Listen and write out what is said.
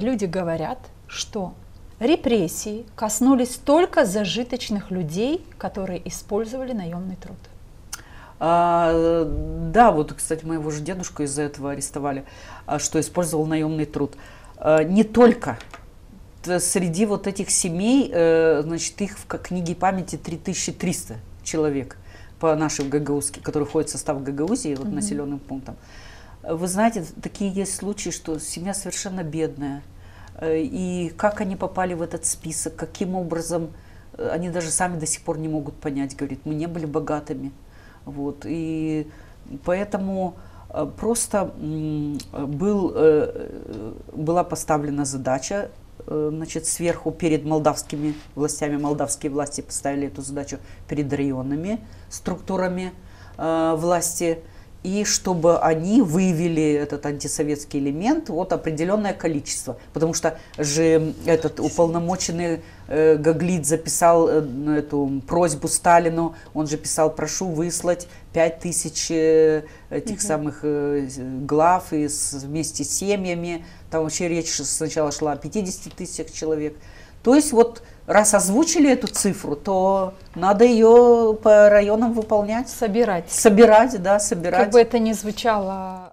люди говорят, что репрессии коснулись только зажиточных людей, которые использовали наемный труд. Да, вот, кстати, моего же дедушку из-за этого арестовали, что использовал наемный труд. Не только. Среди вот этих семей, значит, их в книге памяти 3300 человек по нашей гагаузке, которые входят в состав Гагаузии, вот, населенным пунктам. Вы знаете, такие есть случаи, что семья совершенно бедная. И как они попали в этот список, каким образом, они даже сами до сих пор не могут понять, говорит, мы не были богатыми. Вот, и поэтому просто была поставлена задача, значит, сверху перед молдавскими властями, молдавские власти поставили эту задачу перед районными структурами власти, и чтобы они выявили этот антисоветский элемент, вот определенное количество. Потому что же этот уполномоченный Гаглидзе записал эту просьбу Сталину, он же писал, прошу выслать 5000 этих самых глав и вместе с семьями. Там вообще речь сначала шла о 50 000 человек. То есть вот раз озвучили эту цифру, то надо ее по районам выполнять. Собирать. Собирать, да, собирать. Как бы это ни звучало